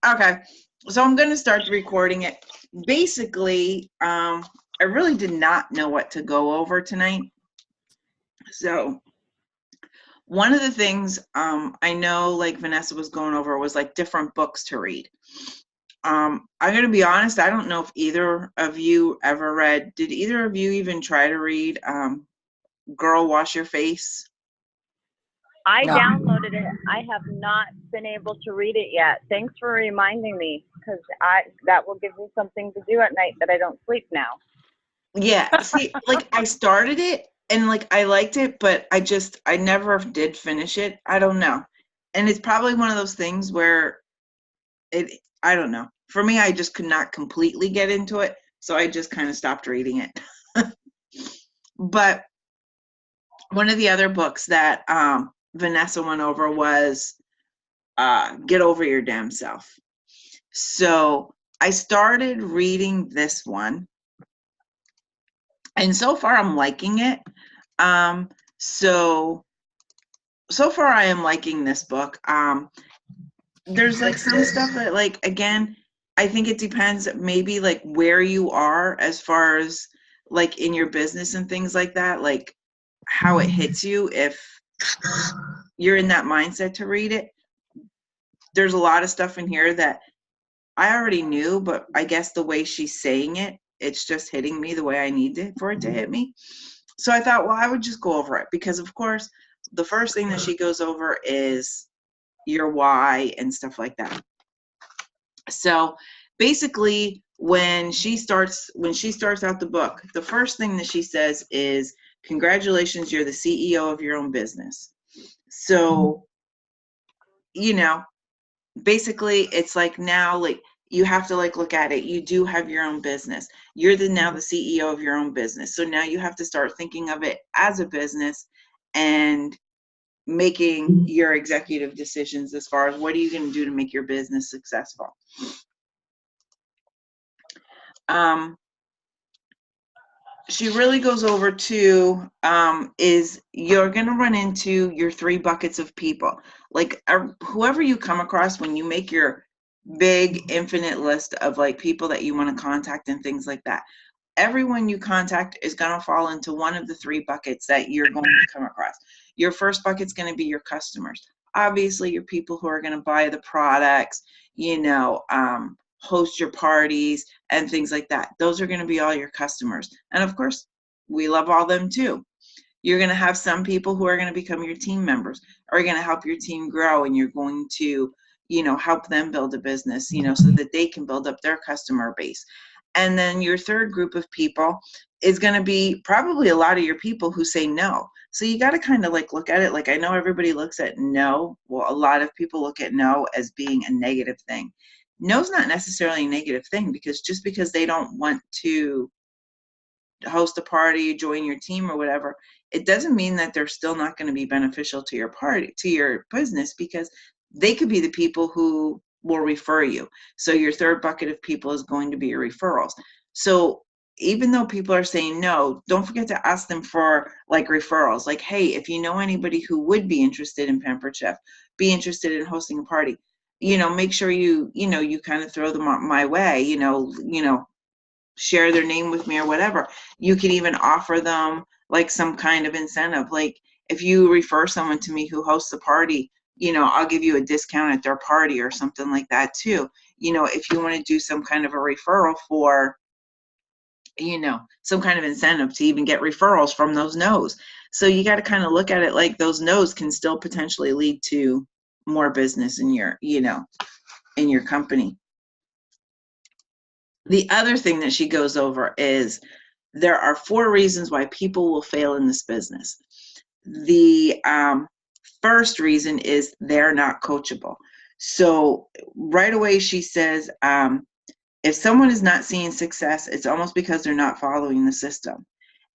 Okay, so I'm going to start recording it. Basically, I really did not know what to go over tonight. So one of the things I know, like Vanessa was going over, was like different books to read. I'm going to be honest, I don't know if either of you ever read, did either of you even try to read Girl Wash Your Face? I No. downloaded it. I have not been able to read it yet. Thanks for reminding me, because I that will give me something to do at night that I don't sleep now. Yeah, see, like I started it and like I liked it, but I never did finish it. I don't know. And it's probably one of those things where I don't know. For me, I just could not completely get into it, so I just kind of stopped reading it. But one of the other books that Vanessa went over was Get Over Your Damn Self. So I started reading this one, and so far I'm liking it. Um, so so far I am liking this book. There's like some stuff that, like, again, I think it depends maybe like where you are as far as like in your business and things like that, like how it hits you if you're in that mindset to read it. There's a lot of stuff in here that I already knew, but I guess the way she's saying it, it's just hitting me the way I need it for it to hit me. So I thought, well, I would just go over it because, of course, the first thing that she goes over is your why and stuff like that. So basically, when she starts out the book, the first thing that she says is, "Congratulations, you're the CEO of your own business." So, you know, basically, it's like now, like you have to like look at it. You do have your own business. You're now the CEO of your own business. So now you have to start thinking of it as a business and making your executive decisions as far as what are you going to do to make your business successful. She really goes over to is you're going to run into your 3 buckets of people. Like whoever you come across when you make your big infinite list of like people that you want to contact and things like that. Everyone you contact is going to fall into one of the 3 buckets that you're going to come across. Your first bucket's going to be your customers. Obviously, your people who are going to buy the products, host your parties and things like that. Those are going to be all your customers. And of course, we love all them too. You're going to have some people who are going to become your team members, are going to help your team grow, and you're going to, help them build a business, so that they can build up their customer base. And then your third group of people is going to be probably a lot of your people who say no. So you got to kind of like look at it. Like, I know everybody looks at no. Well, a lot of people look at no as being a negative thing. No's not necessarily a negative thing, because just because they don't want to host a party, join your team or whatever, it doesn't mean that they're still not going to be beneficial to your party, to your business, because they could be the people who will refer you. So your third bucket of people is going to be your referrals. So even though people are saying no, don't forget to ask them for like referrals. Like, hey, if you know anybody who would be interested in Pampered Chef, be interested in hosting a party, make sure you kind of throw them my way, share their name with me or whatever. You can even offer them like some kind of incentive. Like, if you refer someone to me who hosts a party, I'll give you a discount at their party or something like that too. If you want to do some kind of a referral for, some kind of incentive to even get referrals from those no's. So you got to kind of look at it like those no's can still potentially lead to more business in your, in your company. The other thing that she goes over is there are 4 reasons why people will fail in this business. The first reason is they're not coachable. So right away she says, if someone is not seeing success, it's almost because they're not following the system.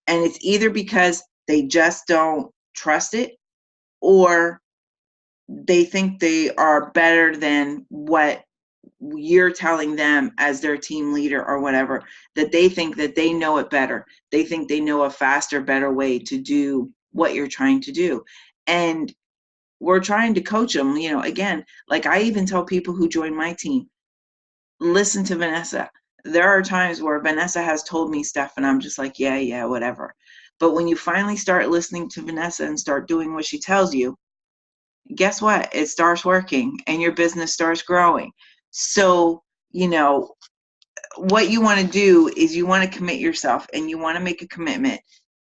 And it's either because they just don't trust it, or they think they are better than what you're telling them as their team leader or whatever, that they think that they know it better. They think they know a faster, better way to do what you're trying to do. And we're trying to coach them, again, like I even tell people who join my team, listen to Vanessa. There are times where Vanessa has told me stuff and I'm just like, yeah, whatever. But when you finally start listening to Vanessa and start doing what she tells you, guess what? It starts working and your business starts growing. So, what you want to do is you want to commit yourself and you want to make a commitment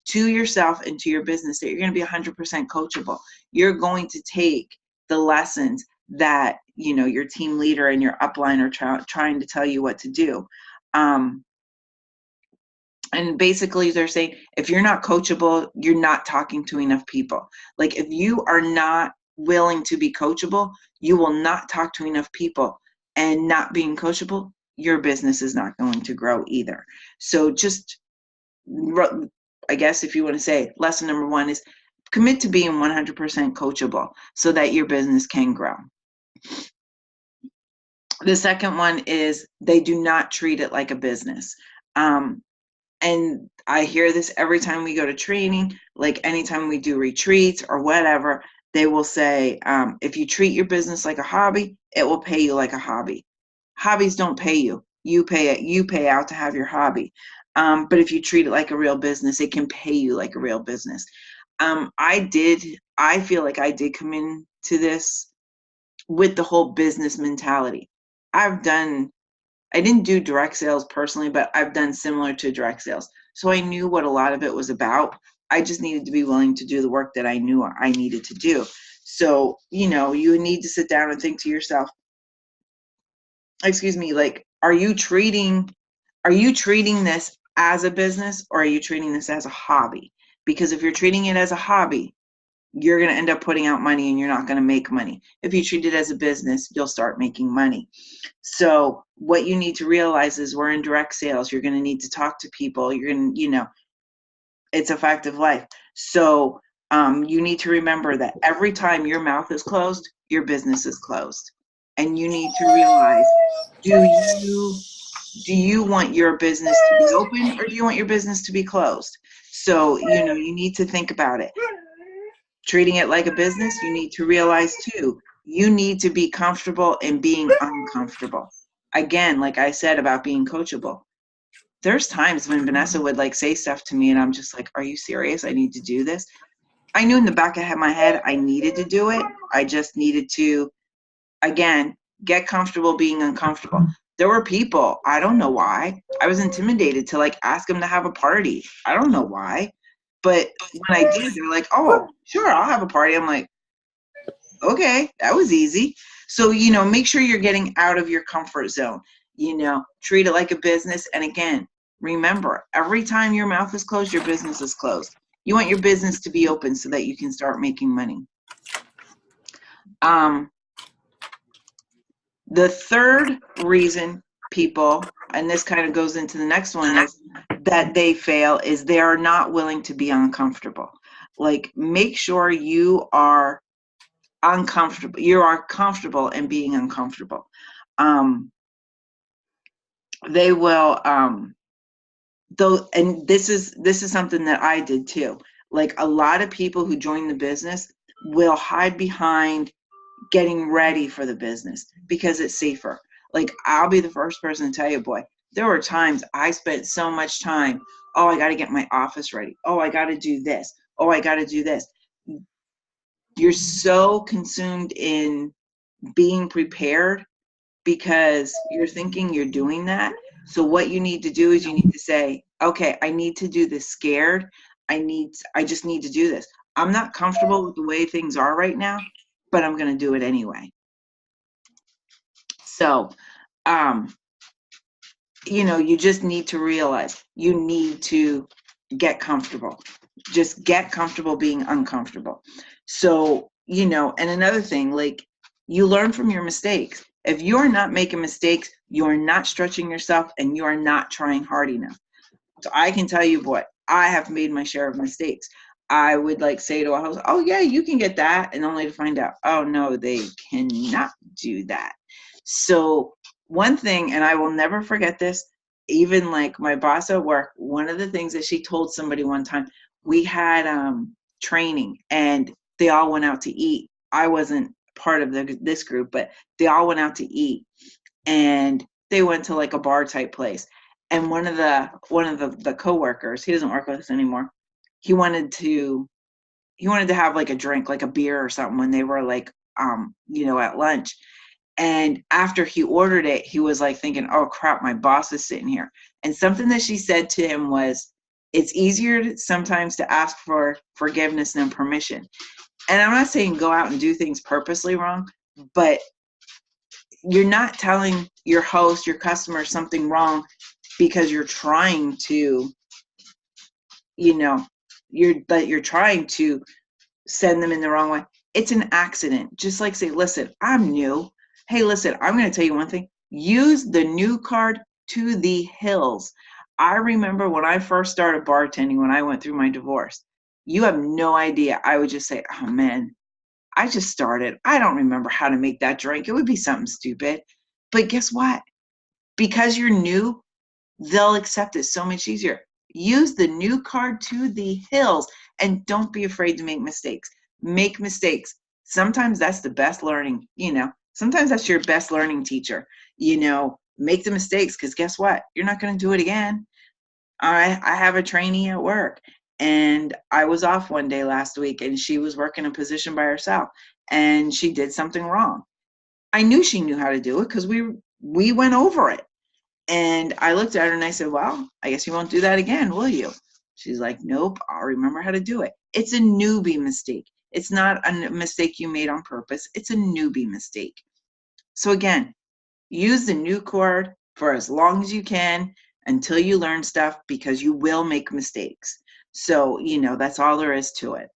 to yourself and to your business that you're going to be 100% coachable. You're going to take the lessons that, your team leader and your upline are trying to tell you what to do. And basically they're saying, if you're not coachable, you're not talking to enough people. Like if you are not willing to be coachable, you will not talk to enough people, and not being coachable, your business is not going to grow either. So just, I guess if you want to say, lesson number 1 is commit to being 100% coachable so that your business can grow. The second one is they do not treat it like a business. And I hear this every time we go to training, like anytime we do retreats or whatever, they will say, if you treat your business like a hobby, it will pay you like a hobby. Hobbies don't pay you. You pay out to have your hobby. But if you treat it like a real business, it can pay you like a real business. I feel like I did come into this with the whole business mentality. I didn't do direct sales personally, but I've done similar to direct sales. So I knew what a lot of it was about. I just needed to be willing to do the work that I knew I needed to do. So, you need to sit down and think to yourself, like, are you treating this as a business, or are you treating this as a hobby? Because if you're treating it as a hobby, you're going to end up putting out money and you're not going to make money. If you treat it as a business, you'll start making money. So what you need to realize is we're in direct sales. You're going to need to talk to people. You're going to, it's a fact of life. So you need to remember that every time your mouth is closed, your business is closed. And you need to realize, do you want your business to be open, or do you want your business to be closed? So, you need to think about it. Treating it like a business, you need to realize too, you need to be comfortable in being uncomfortable. Again, like I said about being coachable, there's times when Vanessa would like say stuff to me and I'm just like, are you serious? I need to do this. I knew in the back of my head I needed to do it. I just needed to, again, get comfortable being uncomfortable. There were people, I don't know why, I was intimidated to like ask them to have a party. I don't know why. But when I did, they're like, oh, sure, I'll have a party. I'm like, okay, that was easy. So, make sure you're getting out of your comfort zone. Treat it like a business. And again, remember, every time your mouth is closed, your business is closed. You want your business to be open so that you can start making money. The third reason people, and this kind of goes into the next one, is that they fail is they are not willing to be uncomfortable. Like, make sure you are uncomfortable. You are comfortable in being uncomfortable. They will, though, and this is something that I did too. Like, a lot of people who join the business will hide behind getting ready for the business because it's safer. Like, I'll be the first person to tell you, boy, there were times I spent so much time, oh, I got to get my office ready. Oh, I got to do this. Oh, I got to do this. You're so consumed in being prepared because you're thinking you're doing that. So what you need to do is you need to say, okay, I need to do this scared. I just need to do this. I'm not comfortable with the way things are right now, but I'm going to do it anyway. So, you just need to realize you need to get comfortable. Just get comfortable being uncomfortable. So, and another thing, like, you learn from your mistakes. If you're not making mistakes, you're not stretching yourself and you are not trying hard enough. So I can tell you, boy, I have made my share of mistakes. I would like say to a host, oh yeah, you can get that. And only to find out, oh no, they cannot do that. So one thing, and I will never forget this, even like my boss at work, one of the things that she told somebody one time, we had training and they all went out to eat I wasn't part of this group, but they all went out to eat, and they went to like a bar type place. And one of the coworkers, he doesn't work with us anymore. He wanted to have like a drink, like a beer or something, when they were like, at lunch. And after he ordered it, he was like thinking, oh crap, my boss is sitting here. And something that she said to him was, it's easier sometimes to ask for forgiveness than permission. And I'm not saying go out and do things purposely wrong, but you're not telling your host, your customer, something wrong because you're trying to, you're trying to send them in the wrong way. It's an accident. Just like say, listen, I'm new. Hey, listen, I'm going to tell you one thing. Use the new card to the hills. I remember when I first started bartending, when I went through my divorce, you have no idea. I would just say, oh man, I just started. I don't remember how to make that drink. It would be something stupid. But guess what? Because you're new, they'll accept it so much easier. Use the new card to the hills, and don't be afraid to make mistakes. Make mistakes. Sometimes that's the best learning, sometimes that's your best learning teacher. Make the mistakes, because guess what? You're not going to do it again. I have a trainee at work, and I was off one day last week, and she was working a position by herself, and she did something wrong. I knew she knew how to do it because we went over it. And I looked at her and I said, well, I guess you won't do that again, will you? She's like, nope, I'll remember how to do it. It's a newbie mistake. It's not a mistake you made on purpose. It's a newbie mistake. So again, use the new card for as long as you can until you learn stuff, because you will make mistakes. So, that's all there is to it.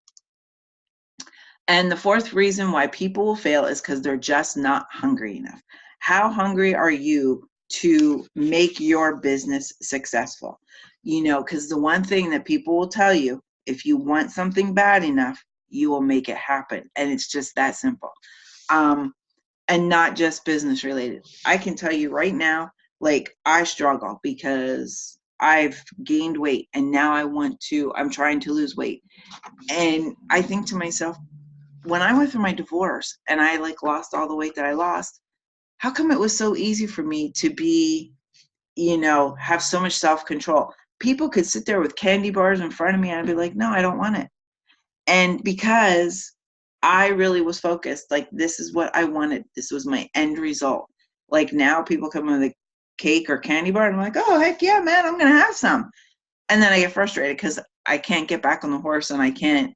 And the fourth reason why people will fail is because they're just not hungry enough. How hungry are you to make your business successful? Because the one thing that people will tell you, if you want something bad enough, you will make it happen. And it's just that simple. And not just business related. I can tell you right now, like, I struggle because I've gained weight, and now I'm trying to lose weight. And I think to myself, when I went through my divorce and I lost all the weight that I lost, how come it was so easy for me to be, have so much self-control? People could sit there with candy bars in front of me and I'd be like, no, I don't want it. And because I really was focused, this is what I wanted. This was my end result. Like, now people come with a cake or candy bar and I'm like, oh, heck yeah, man, I'm going to have some. And then I get frustrated because I can't get back on the horse and I can't,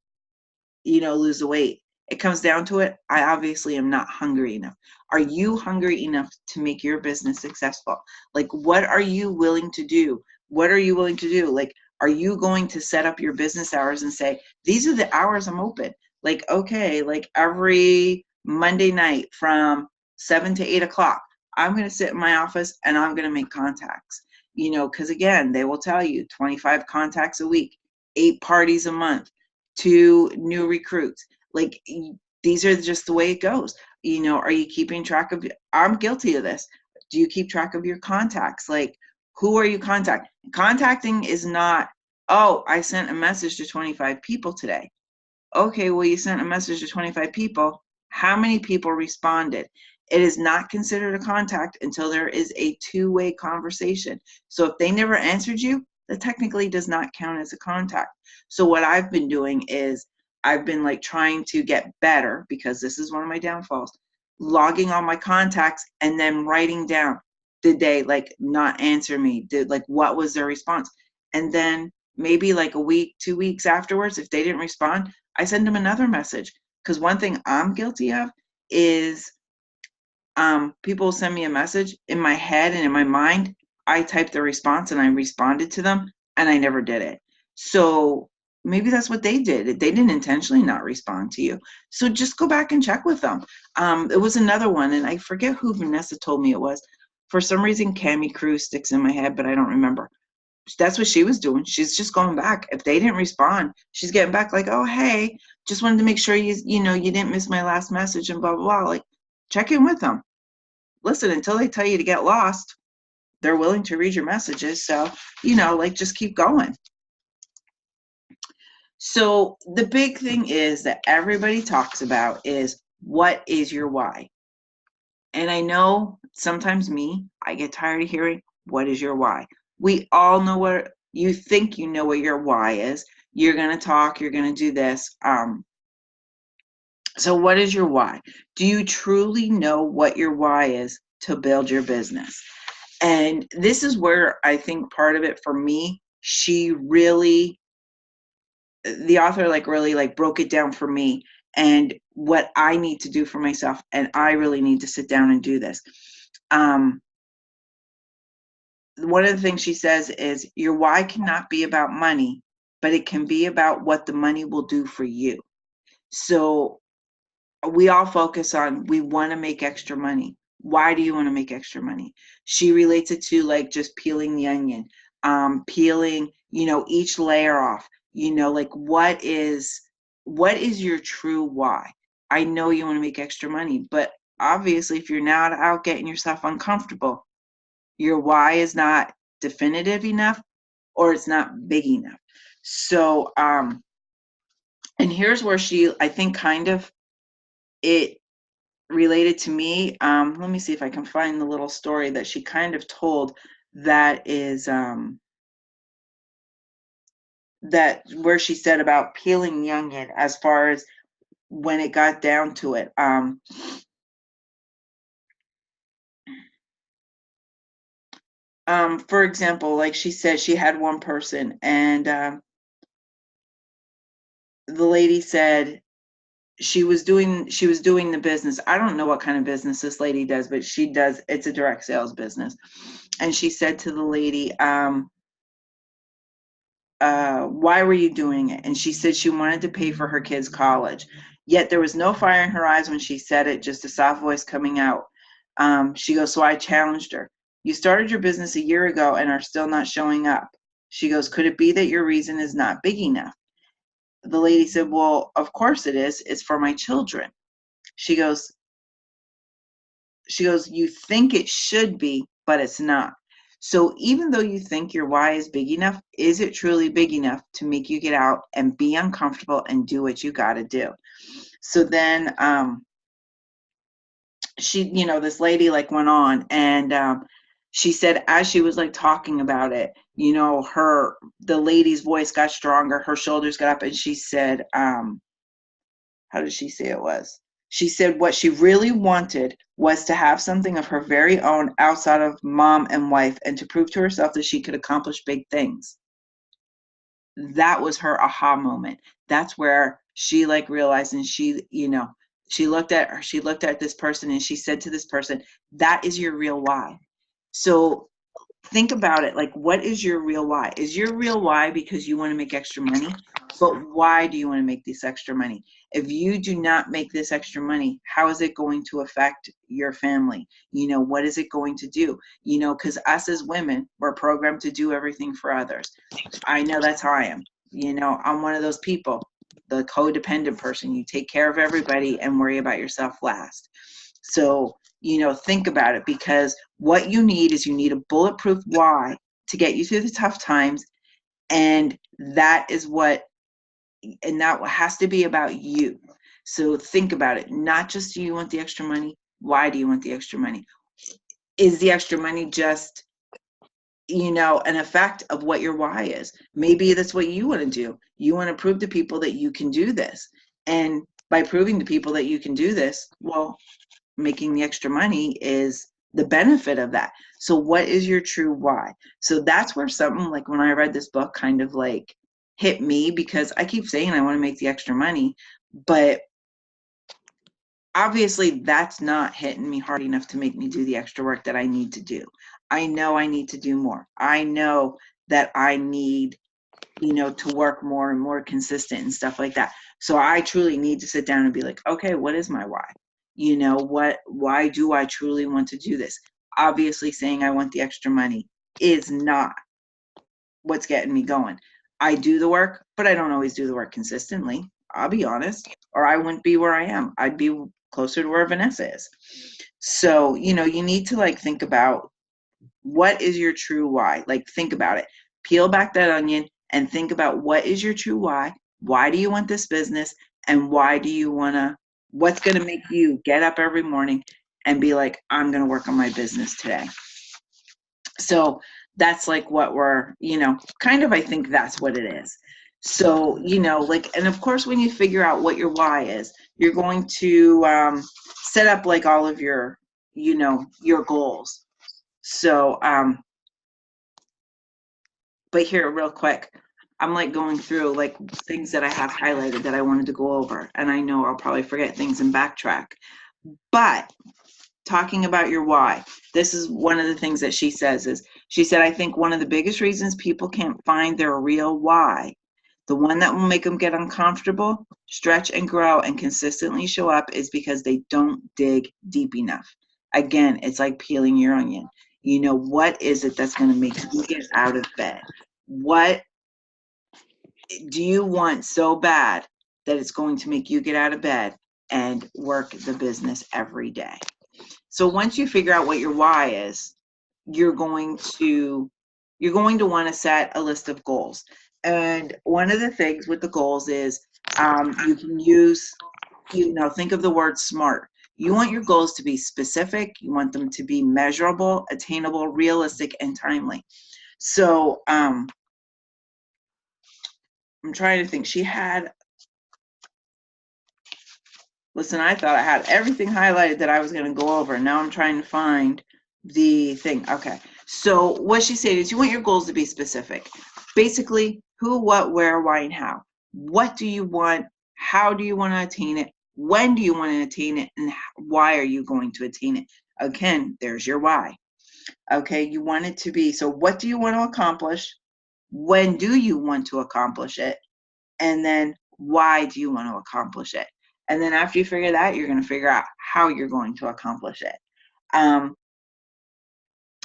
lose the weight. It comes down to it. I obviously am not hungry enough. Are you hungry enough to make your business successful? What are you willing to do? What are you willing to do? Are you going to set up your business hours and say, these are the hours I'm open? Okay, every Monday night from 7 to 8 o'clock, I'm going to sit in my office and I'm going to make contacts. Because again, they will tell you 25 contacts a week, 8 parties a month, 2 new recruits. These are just the way it goes. Are you keeping track of? I'm guilty of this. Do you keep track of your contacts? Who are you contacting? Contacting is not, oh, I sent a message to 25 people today. Okay, well, you sent a message to 25 people. How many people responded? It is not considered a contact until there is a 2-way conversation. So if they never answered you, that technically does not count as a contact. So what I've been doing is I've been trying to get better, because this is one of my downfalls, logging all my contacts and then writing down, did they not answer me? What was their response? And then maybe a week, 2 weeks afterwards, if they didn't respond, I send them another message. Because one thing I'm guilty of is people send me a message in my head and in my mind. I typed the response and I responded to them, and I never did it. So maybe that's what they did. They didn't intentionally not respond to you. So just go back and check with them. It was another one, and I forget who Vanessa told me it was. For some reason, Cammie Cruz sticks in my head, but I don't remember. That's what she was doing. She's just going back. If they didn't respond, she's getting back oh, hey, just wanted to make sure you didn't miss my last message and blah, blah, blah. Check in with them. Listen, until they tell you to get lost, they're willing to read your messages. So, just keep going. So the big thing is that everybody talks about is What is your why? And I know sometimes I get tired of hearing, what is your why? We all know what you think you know what your why is. You're going to talk, you're going to do this. So what is your why? Do you truly know what your why is to build your business? And this is where I think part of it for me, the author really broke it down for me and what I need to do for myself. And I really need to sit down and do this. One of the things she says is your why cannot be about money, but it can be about what the money will do for you. So we all focus on, we want to make extra money. Why do you want to make extra money? She relates it to like just peeling the onion, peeling, each layer off, like what is your true why? I know you want to make extra money, but obviously if you're not out getting yourself uncomfortable, your why is not definitive enough or it's not big enough. So, and here's where I think kind of it related to me. Let me see if I can find the little story that she kind of told that is, that where she said about peeling the onion as far as when it got down to it. For example, like she said, she had one person and the lady said she was doing the business. I don't know what kind of business this lady does, but it's a direct sales business. And she said to the lady, why were you doing it? And she said she wanted to pay for her kids' college. Yet there was no fire in her eyes when she said it, just a soft voice coming out. She goes, so I challenged her. You started your business a year ago and are still not showing up. She goes, could it be that your reason is not big enough? The lady said, well, of course it is. It's for my children. She goes, you think it should be, but it's not. So even though you think your why is big enough, is it truly big enough to make you get out and be uncomfortable and do what you got to do? So then she, this lady like went on and she said as she was like talking about it, the lady's voice got stronger, her shoulders got up, and she said, how did she say it was? She said what she really wanted was to have something of her very own outside of mom and wife and to prove to herself that she could accomplish big things. That was her aha moment. That's where she like realized, and she looked at this person and she said to this person, that is your real why. So think about it. Like, what is your real why? Is your real why because you want to make extra money? But why do you want to make this extra money? If you do not make this extra money, how is it going to affect your family? What is it going to do? Because us as women, we're programmed to do everything for others. I know that's how I am. I'm one of those people, the codependent person. You take care of everybody and worry about yourself last. So, think about it, because what you need is a bulletproof why to get you through the tough times. And that has to be about you. So think about it. Not just, do you want the extra money? Why do you want the extra money? Is the extra money just, an effect of what your why is? Maybe that's what you want to do. You want to prove to people that you can do this. And by proving to people that you can do this, well, making the extra money is the benefit of that. So what is your true why? So that's where something like when I read this book kind of like hit me, because I keep saying I want to make the extra money, but obviously that's not hitting me hard enough to make me do the extra work that I need to do. I know I need to do more. I know that I need, to work more and more consistent and stuff like that. So I truly need to sit down and be like, okay, what is my why? Why do I truly want to do this? Obviously saying I want the extra money is not what's getting me going. I do the work, but I don't always do the work consistently. I'll be honest, or I wouldn't be where I am. I'd be closer to where Vanessa is. So, you need to like think about what is your true why? Like, think about it. Peel back that onion and think about what is your true why? Why do you want this business? And why do you want to What's going to make you get up every morning and be like, I'm going to work on my business today? So that's like what we're, kind of, I think that's what it is. So, like, and of course, when you figure out what your why is, you're going to set up like all of your, your goals. So, but here, real quick, I'm like going through like things that I have highlighted that I wanted to go over. And I know I'll probably forget things and backtrack. But talking about your why, this is one of the things that she says is, she said, I think one of the biggest reasons people can't find their real why, the one that will make them get uncomfortable, stretch and grow and consistently show up, is because they don't dig deep enough. Again, it's like peeling your onion. What is it that's going to make you get out of bed? What do you want so bad that it's going to make you get out of bed and work the business every day? So once you figure out what your why is, you're going to want to set a list of goals. And one of the things with the goals is you can use, think of the word SMART. You want your goals to be specific. You want them to be measurable, attainable, realistic, and timely. So I'm trying to think. Listen, I thought I had everything highlighted that I was going to go over. Now I'm trying to find the thing. Okay. So what she said is, you want your goals to be specific. Basically, who, what, where, why, and how. What do you want? How do you want to attain it? When do you want to attain it? And why are you going to attain it? Again, there's your why. Okay. You want it to be, so what do you want to accomplish? When do you want to accomplish it? And then why do you want to accomplish it? And then after you figure that, you're going to figure out how you're going to accomplish it.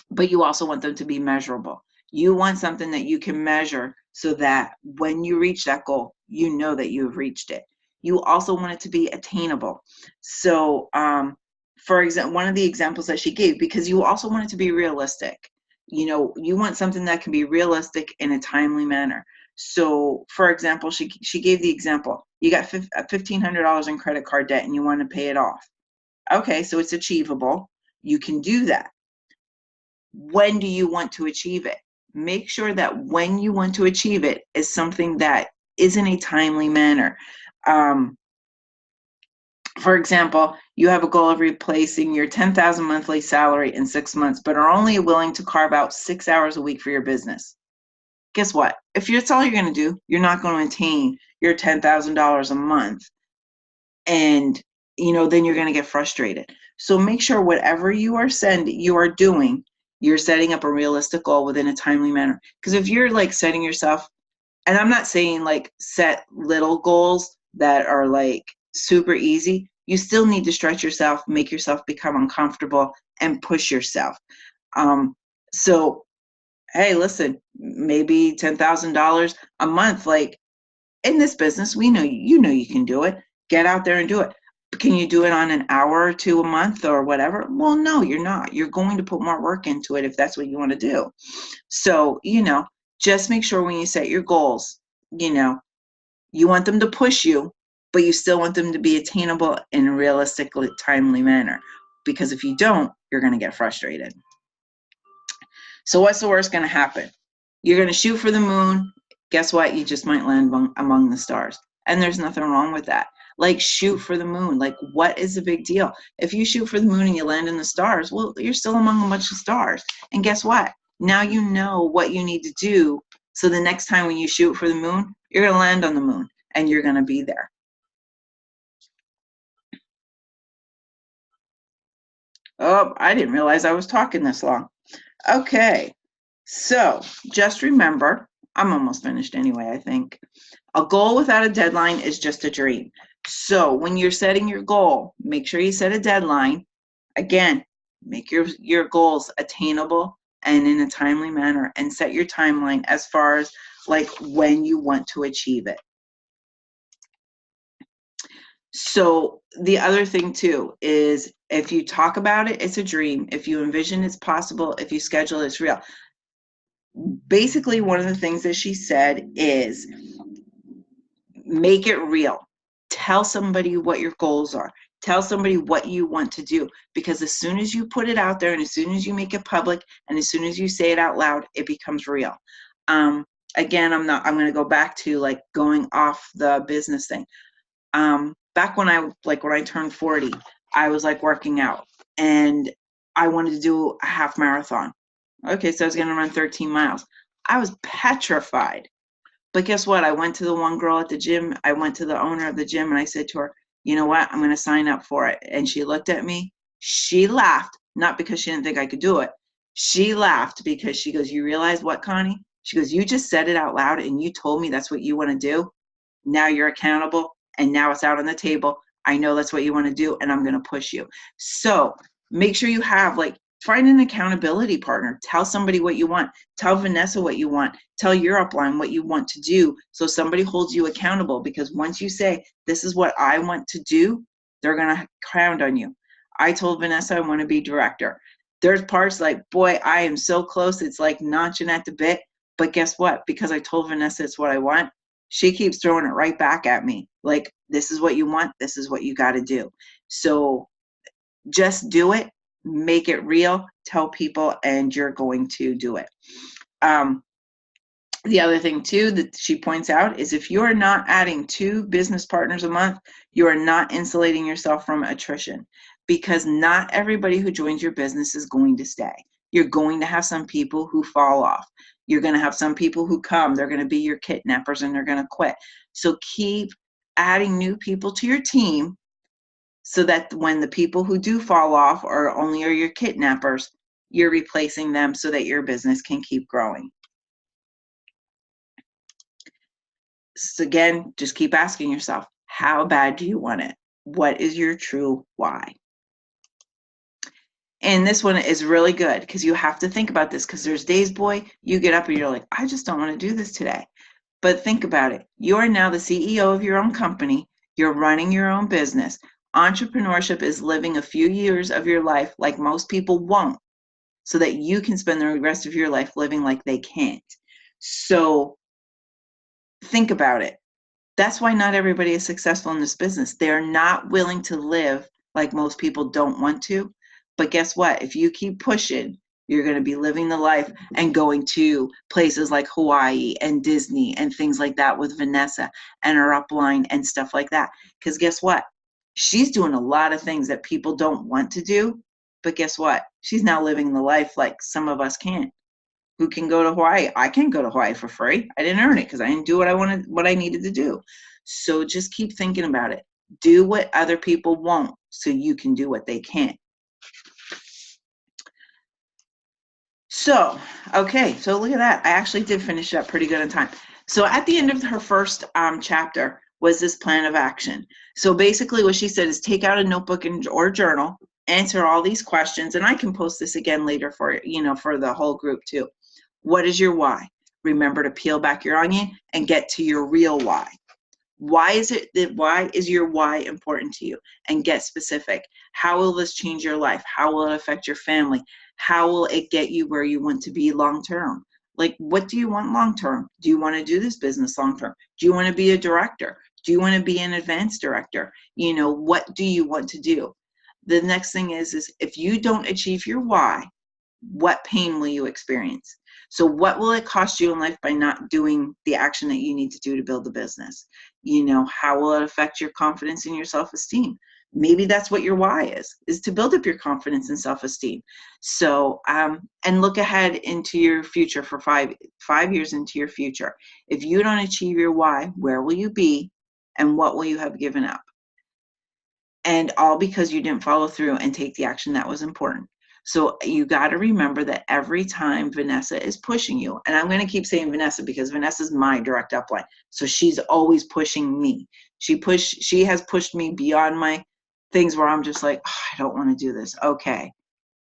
But you also want them to be measurable. You want something that you can measure so that when you reach that goal, you know that you have reached it. You also want it to be attainable. So, for example, one of the examples that she gave, because you also want it to be realistic. You want something that can be realistic in a timely manner. So, for example, she gave the example, you got $1,500 in credit card debt and you want to pay it off. Okay, so it's achievable. You can do that. When do you want to achieve it? Make sure that when you want to achieve it is something that is in a timely manner. For example, you have a goal of replacing your $10,000 monthly salary in 6 months, but are only willing to carve out 6 hours a week for your business. Guess what? If that's all you're going to do, you're not going to attain your $10,000 a month. And, then you're going to get frustrated. So make sure whatever you are doing, you're setting up a realistic goal within a timely manner. Because if you're like setting yourself, and I'm not saying like set little goals that are like super easy, you still need to stretch yourself, make yourself become uncomfortable, and push yourself. So, hey, listen, maybe $10,000 a month, like in this business, we know you can do it. Get out there and do it. Can you do it on an hour or two a month or whatever? Well, no, you're not. You're going to put more work into it if that's what you want to do. So, just make sure when you set your goals, you want them to push you, but you still want them to be attainable in a realistic, timely manner. Because if you don't, you're going to get frustrated. So what's the worst going to happen? You're going to shoot for the moon. Guess what? You just might land among the stars. And there's nothing wrong with that. Like, shoot for the moon. Like, what is the big deal? If you shoot for the moon and you land in the stars, well, you're still among a bunch of stars. And guess what? Now you know what you need to do. So the next time when you shoot for the moon, you're going to land on the moon and you're going to be there. Oh, I didn't realize I was talking this long. Okay. So just remember, I'm almost finished anyway, I think. A goal without a deadline is just a dream. So when you're setting your goal, make sure you set a deadline. Again, make your goals attainable and in a timely manner, and set your timeline as far as like when you want to achieve it. So the other thing too is, if you talk about it, it's a dream. If you envision it's possible, if you schedule it's real. Basically, one of the things that she said is, make it real. Tell somebody what your goals are. Tell somebody what you want to do, because as soon as you put it out there and as soon as you make it public and as soon as you say it out loud, it becomes real. Again, I'm going to go back to like going off the business thing. Back when I turned 40, I was like working out and I wanted to do a half marathon. Okay, so I was going to run 13 miles. I was petrified. But guess what? I went to the one girl at the gym. I went to the owner of the gym and I said to her, you know what? I'm going to sign up for it. And she looked at me. She laughed, not because she didn't think I could do it. She laughed because she goes, you realize what, Connie? She goes, you just said it out loud and you told me that's what you want to do. Now you're accountable and now it's out on the table. I know that's what you want to do and I'm going to push you. So make sure you have find an accountability partner. Tell somebody what you want. Tell Vanessa what you want. Tell your upline what you want to do so somebody holds you accountable, because once you say, this is what I want to do, they're going to count on you. I told Vanessa I want to be director. There's parts like, boy, I am so close. It's like notching at the bit. But guess what? Because I told Vanessa it's what I want, she keeps throwing it right back at me. Like, this is what you want. This is what you got to do. So just do it. Make it real, tell people, and you're going to do it. The other thing too that she points out is if you're not adding 2 business partners a month, you are not insulating yourself from attrition, because not everybody who joins your business is going to stay. You're going to have some people who fall off. You're going to have some people who come, they're going to be your kidnappers and they're going to quit. So keep adding new people to your team, so that when the people who do fall off or only are your kidnappers, you're replacing them so that your business can keep growing. So again, just keep asking yourself, how bad do you want it? What is your true why? And this one is really good because you have to think about this, because there's days, boy, you get up and you're like, I just don't want to do this today. But think about it. You are now the CEO of your own company. You're running your own business. Entrepreneurship is living a few years of your life like most people won't, so that you can spend the rest of your life living like they can't. So think about it. That's why not everybody is successful in this business. They're not willing to live like most people don't want to. But guess what? If you keep pushing, you're going to be living the life and going to places like Hawaii and Disney and things like that with Vanessa and her upline and stuff like that. Because guess what? She's doing a lot of things that people don't want to do, but guess what? She's now living the life like some of us can't. Who can go to Hawaii? I can't go to Hawaii for free. I didn't earn it because I didn't do what I needed to do. So just keep thinking about it. Do what other people won't so you can do what they can't. So, okay, so look at that. I actually did finish up pretty good on time. So at the end of her first chapter was this plan of action. So basically what she said is take out a notebook or journal, answer all these questions, and I can post this again later for the whole group too. What is your why? Remember to peel back your onion and get to your real why. Why is your why important to you? And get specific. How will this change your life? How will it affect your family? How will it get you where you want to be long term? Like, what do you want long term? Do you want to do this business long term? Do you want to be a director? Do you want to be an advanced director? What do you want to do? The next thing is if you don't achieve your why, what pain will you experience? So what will it cost you in life by not doing the action that you need to do to build a business? How will it affect your confidence and your self-esteem? Maybe that's what your why is to build up your confidence and self-esteem. So, and look ahead into your future for 5 years into your future. If you don't achieve your why, where will you be and what will you have given up? And all because you didn't follow through and take the action that was important. So you got to remember that every time Vanessa is pushing you, and I'm going to keep saying Vanessa because Vanessa's my direct upline. So she's always pushing me. She has pushed me beyond my things where I'm just like, oh, I don't want to do this. Okay.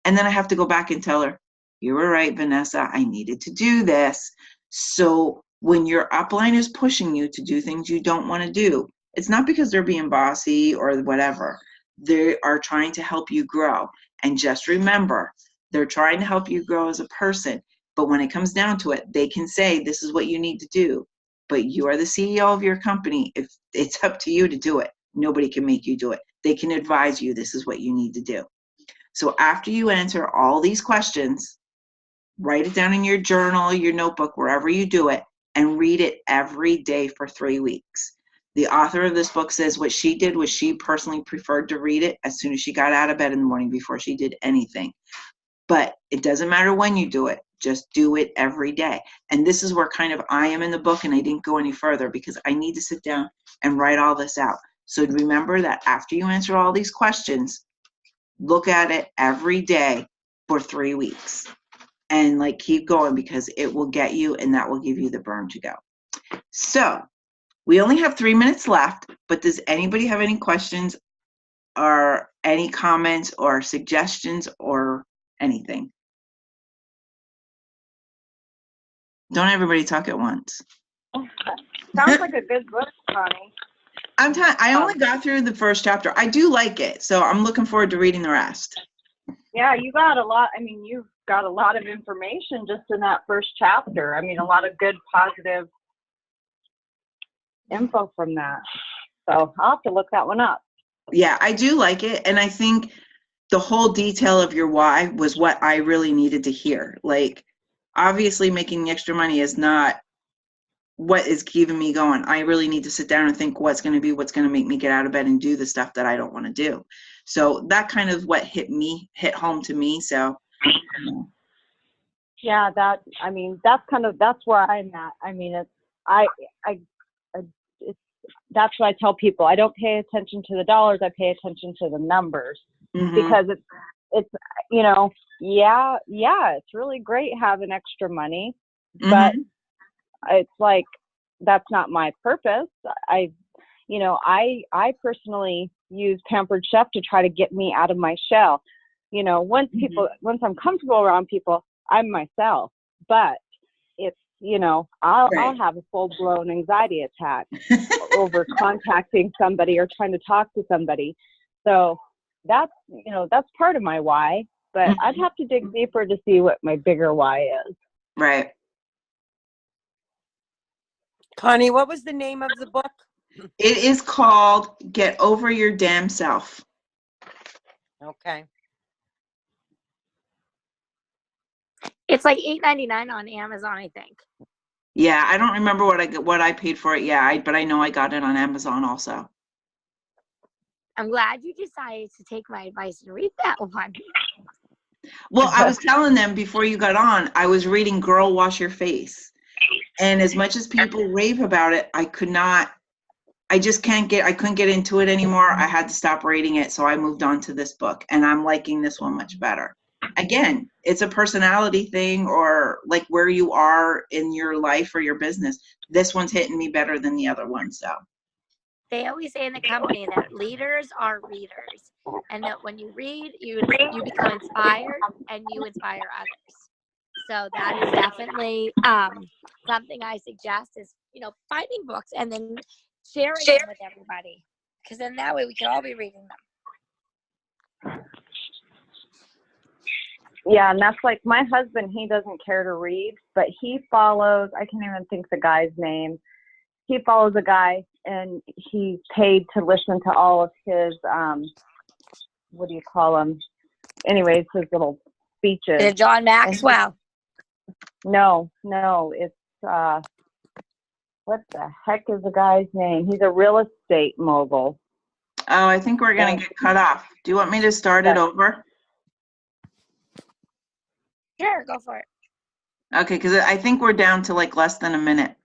And then I have to go back and tell her, you were right, Vanessa. I needed to do this. So when your upline is pushing you to do things you don't want to do, it's not because they're being bossy or whatever. They are trying to help you grow. And just remember, they're trying to help you grow as a person. But when it comes down to it, they can say, this is what you need to do. But you are the CEO of your company. If it's up to you to do it. Nobody can make you do it. They can advise you this is what you need to do. So after you answer all these questions, write it down in your journal, your notebook, wherever you do it, and read it every day for 3 weeks. The author of this book says what she did was she personally preferred to read it as soon as she got out of bed in the morning before she did anything. But it doesn't matter when you do it, just do it every day. And this is where kind of I am in the book, and I didn't go any further because I need to sit down and write all this out. So remember that after you answer all these questions, look at it every day for 3 weeks. And like keep going, because it will get you, and that will give you the burn to go. So we only have 3 minutes left, but does anybody have any questions or any comments or suggestions or anything? Don't everybody talk at once. Sounds like a good book, Connie. I only got through the first chapter. I do like it, so I'm looking forward to reading the rest. Yeah, you got a lot. I mean, you've got a lot of information just in that first chapter. I mean, a lot of good, positive info from that. So I'll have to look that one up. Yeah, I do like it. And I think the whole detail of your why was what I really needed to hear. Like, obviously making the extra money is not what is keeping me going. I really need to sit down and think what's going to make me get out of bed and do the stuff that I don't want to do. So that kind of what hit home to me. So yeah, that's where I'm at. I mean, that's what I tell people. I don't pay attention to the dollars. I pay attention to the numbers, because it's it's really great having extra money, but it's like, that's not my purpose. I personally use Pampered Chef to try to get me out of my shell. Once I'm comfortable around people, I'm myself, but it's, I'll have a full-blown anxiety attack over contacting somebody or trying to talk to somebody. So that's part of my why, but I'd have to dig deeper to see what my bigger why is. Right. Connie, what was the name of the book? It is called Get Over Your Damn Self. Okay. It's like $8.99 on Amazon, I think. Yeah, I don't remember what I paid for it. Yeah, but I know I got it on Amazon also. I'm glad you decided to take my advice and read that one. Well, I was telling them before you got on, I was reading Girl Wash Your Face. And as much as people rave about it, I couldn't get into it anymore. I had to stop reading it. So I moved on to this book, and I'm liking this one much better. Again, it's a personality thing, or like where you are in your life or your business. This one's hitting me better than the other one. So They always say in the company that leaders are readers, and that when you read, you become inspired and you inspire others. So that is definitely something I suggest is, finding books and then sharing them with everybody, because then that way we can all be reading them. Yeah, and that's like my husband, he doesn't care to read, but he follows, I can't even think the guy's name. He follows a guy, and he's paid to listen to all of his, what do you call them? Anyways, his little speeches. John Maxwell. No, it's, what the heck is the guy's name? He's a real estate mogul. Oh, I think we're going to get cut off. Do you want me to start it over? Sure, go for it. Okay, because I think we're down to like less than a minute.